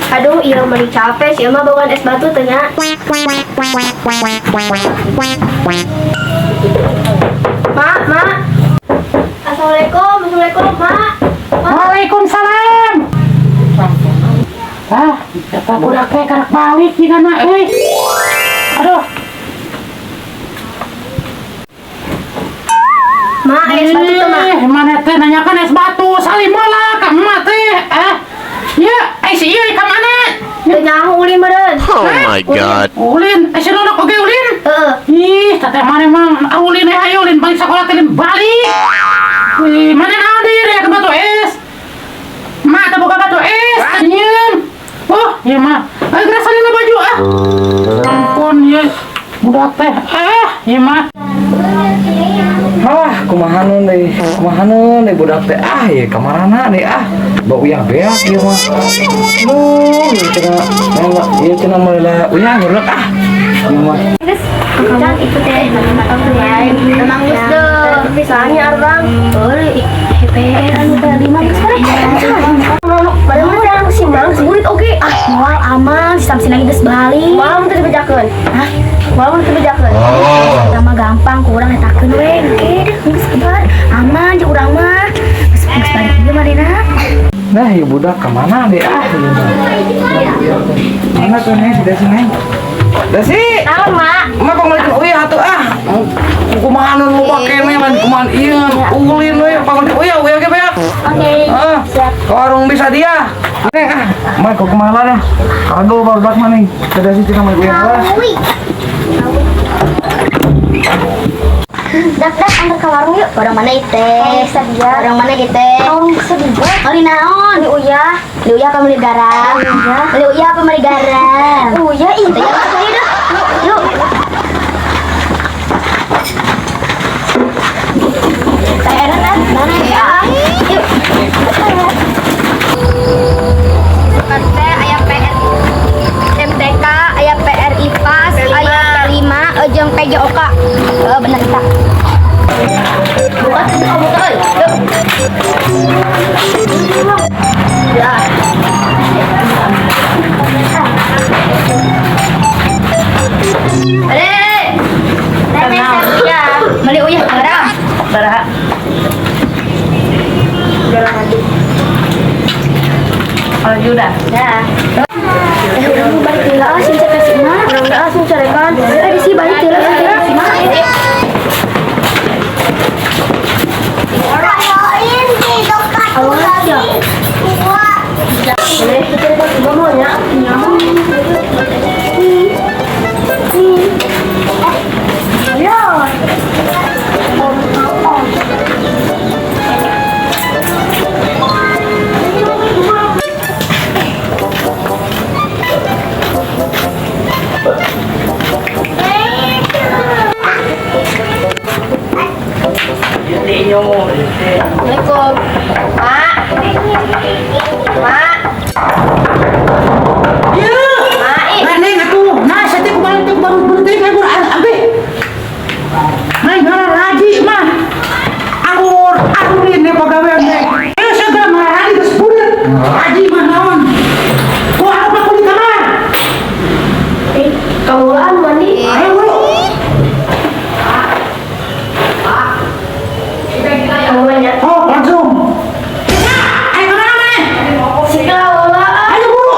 Aduh, iya mah capek sih mah bawaan es batu tanya. Mak. Assalamualaikum, Mak. Waalaikumsalam. Kata budak teh karak balik gimana Aduh. Mak, es batu tuh, Mak. Mana teh nanyakan es batu, salimola ka emak teh. Ya, si ieu ka mana? Teu nyaho ulin meureun. Oh my god. Ulin, si Nona oge ulin. Ih, teteh mana emang ulin ayo ulin balik sekolah teh balik. Wih, mana naon deui ya ke batu es? Mak teh boga batu es, nyeun. Oh, iya mah. Ayo geus salina baju Ampun ya. Budak teh. Iya mah. Kumahaneun deui budak teh ya kamarana deui bau uyah beak ieu mah. Ieu cenah meula uyah ngeureuk ieu mah. Kan itu teh memang geus deuh. Soalnya orang HPR anu teh 5 Padahal mah simang murid oge. Moal aman, samsin lagi geus balik. Moal teh dibejakeun. Moal teh dibejakeun. Mah gampang kurang hetakeun we. Geus kebar aman jeung urang mah. Geus balik ieu Marina. Nah, ieu budak ka mana deui ieu mah. Mana tuh Neng, Desi Neng? Desi. Naon, Mak? Mak kok ngeliatin uyah atuh kumahaneun lu make mah man kumahan ieu ulin we panggil uyah ge beak. Oke. Siap. Ke warung bisa dia. Neng Mak kok kumaha dah. Aduh barudak mah nih. Desi cenah mah uyah lah. Dak antar ke warung yuk. Orang mana itu? Orang mana itu? Warung sedia. Oli naon? Di Uyah. Di Uyah apa beli garam? Beli Uyah apa beli garam? Uyah itu ya saya dah. Yuk. Saya enak mana ya? Yuk. Kante ayam PR MTK, ayam PR IPAS, ayam P5, jeung PJOK. Bener tak? Bukan itu kamu tuh. Ya. Ya, beli uyah garam. Garam. Garam lagi. Kalau sudah. Ya. Udah mau balik tiga asin saya kasih mah. Udah asin carekan. Di sini balik tiga asin kasih mah. Awas ya. Boleh kita coba mau ya. Ayo. Assalamualaikum. Mak. Mak. Iya. Mak, Neng atuh. Nah, saya teh kumaha teh baru berhenti nganggur ambe. Neng ngaran haji mah. Anggur ini pagawean Neng. Segala marani geus budak. Haji mah naon? Wah, apa kudu di kamar? Kaulaan mandi. Ayo bro. Oh, langsung. Ayo mana? Si kaulaan. Ayo buru.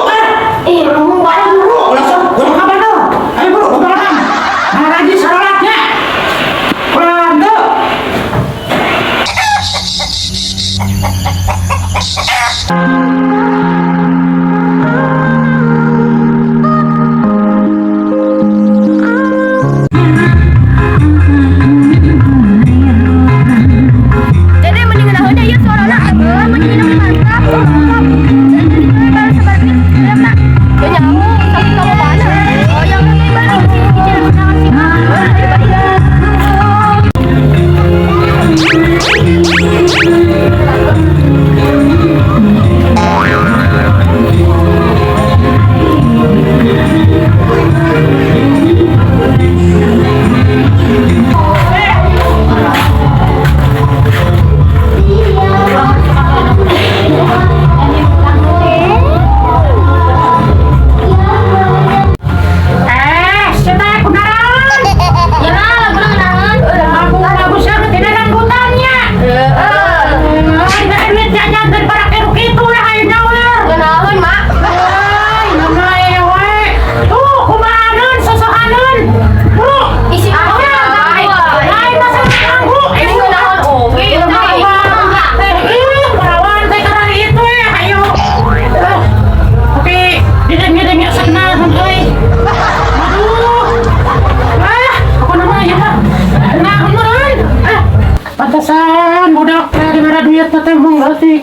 Pantesan budak teh diberi duit teh mung berarti.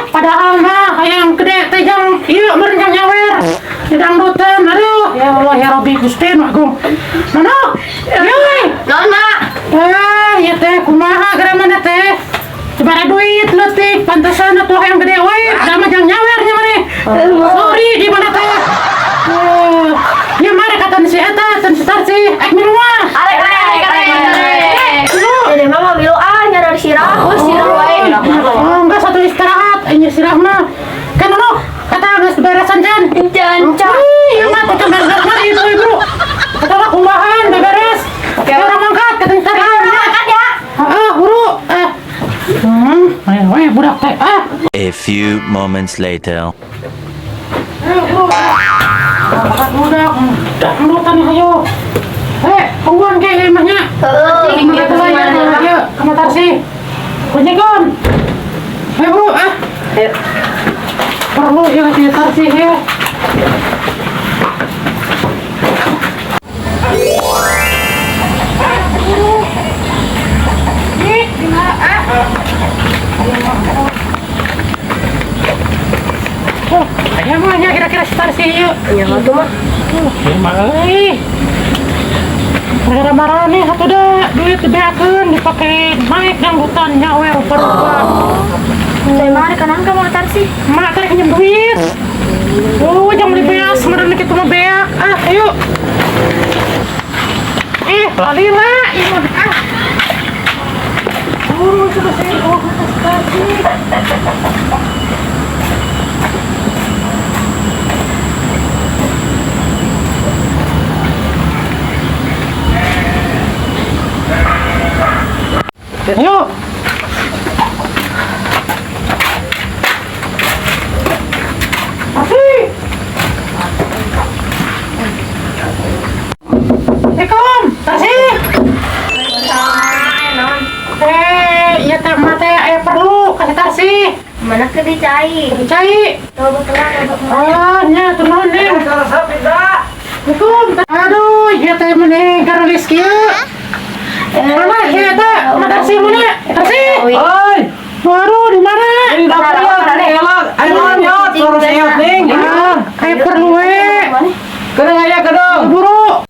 Padahal mah hayang gede teh jang ieu meureun nyawer. Di dangdutan aduh ya Allah ya Rabbi Gusti nu agung. Mana? Yeuy. Naon, Mak? Ieu teh kumaha gara mana teh? Diberi duit leutik pantesan atuh hayang gede we. Da mah jang nyawer nya maneh. Sorry di mana teh? Ya mari kata si eta tan setar sih. Minum mah. Arek. Dede mah milu nyadar sirah. Oh, sirah wae. Enggak satu istirahat, ini sirah mah. Kan lo kata geus beresan can. Can. Iya mah tuh beres mah ibu. Kata lah kumbahan beres. Orang mangkat kata entar Makan ya. buru. Weh budak teh. A few moments later. Buru. Makan budak. Dangdutan ayo. Tungguan kayak imahnya. Ayo, kamu taksi. Kunjungan. Bro, perlu ya di taksi ya. Ayo mahnya kira-kira taksi yuk. Ya tuh mah. Gara-gara marah nih satu dah duit dibeakeun dipake naik dangdutan nyawer perempuan. Saya mah kanan kamu ntar sih. Mak tadi pinjam duit. Jangan beli beas, meureun kitu mah beak. Ayo. Lali lah, iman. Sudah saya kasih. Ayo. Asih. Assalamualaikum. Tasih. Iya teh mate aya perlu kasih tasih. Mana ke dicai? Cai. Coba tenang. Nya tuh nih. Assalamualaikum. Aduh, ieu teh meneh garulis kieu. Mana ya teh? Mana tasih mana? Tasih. Oi, Waduh, di mana? ini dapur ya, elak. Ayo nyot, suruh sehat ning. Kayak perlu Kedeng aya kedeng. buru.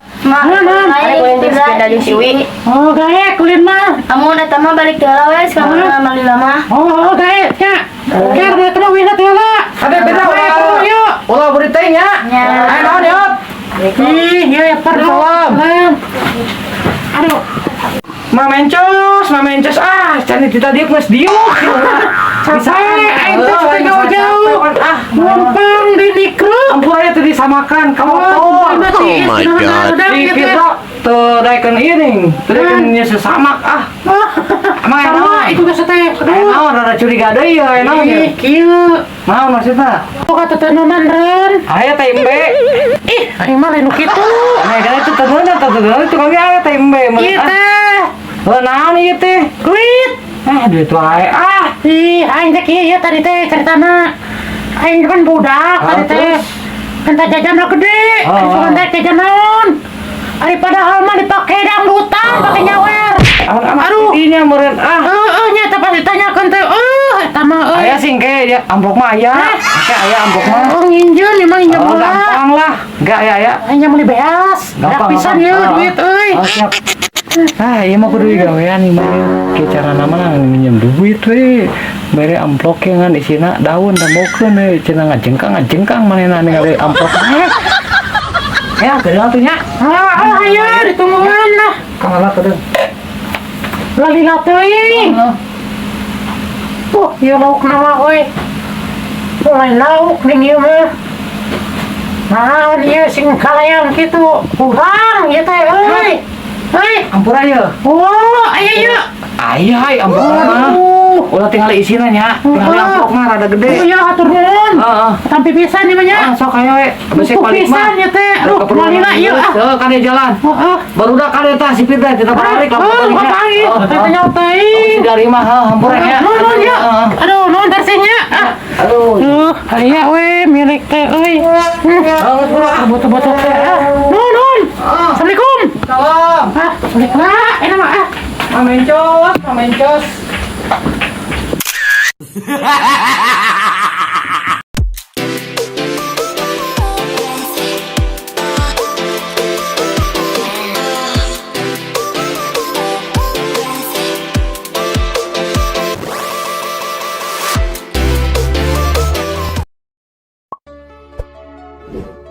Oh, gaek kulin mah. Kamu datang mah balik heula we, sekarang mah lila mah. Oh, gaek nya. Ker dia teh wina teh lah. Ada beda Yuk. ulah beri teh nya. Ayo naon nyot. Ih, ya perlu. Aduh. Mamencos, cani kita diuk mas diuk. Bisa aing teh suka jauh-jauh. Numpang di nikru. Ampun aya teh disamakan kamu tuh. Oh my God. Di kita tuh daekeun ieu ning, teu daekeun nya sesamak Emang sama itu biasa teh. Aduh. naon rada curiga deui ya naon ya. Kieu. Naon maksudna? Kok kata teh nonan ren? Aya teh embe. Ih, aing mah lain nu kitu. Nah, kan itu tenan itu kami aya teh embe. Ieu teh. Lah naon ieu teh? Duit. Duit wae. Ih, aing teh kieu ya tadi teh ceritana. Aing kan budak tadi teh. Terus? Kan teh jajan lo gede. Aing suka teh jajan naon? Ari padahal mah dipake dangdutan, pake nyawer. Aduh, ini meureun Nya teh pasti tanyakeun teh. Eta mah aya singke dia amplop mah aya. Oke aya amplop mah. Oh, nginjeun emang nginjem Oh, heula. gampang lah. Enggak aya. Aing nya meuli beas. Dak pisan ieu duit euy. Siap. Iya mah kudu gawean ieu mah. Ke cara nama minjem duit we. Mere amplop ge ngan isina daun da mokeun we cenah ngajengkang manehna ningali amplop. Ya, kedeng atunya. Ayo ditungguan lah. Kamala kedeng. Lalila teuing. Ieu lauk nawa we. Mulai lauk ning ieu mah. Naon ieu sing kalayang kitu. Urang ieu teh euy. Hei, Ampura ye. oh, aya ieu. Aya amplop mah. Ulah tinggal isina nya. Tinggal amplop mah rada Oh gede. iya, hatur nuhun. Heeh. Tampi pisan ieu mah nya. Sok aya we. Besi balik mah. Pisan ieu teh. Aduh, lalila ieu Kade jalan. Heeh. Barudak kade tah sipir teh kita balik Oh, ngapain? Teh nyauteuing. dari mah hampura ya. Nuhun ya. Aduh, nuhun tarsihnya. Aduh. Aya we milik teh euy. Botol-botol teh. Nuhun. Assalamualaikum. Salam. Balik lah. Enak mah. Mamencos. Thank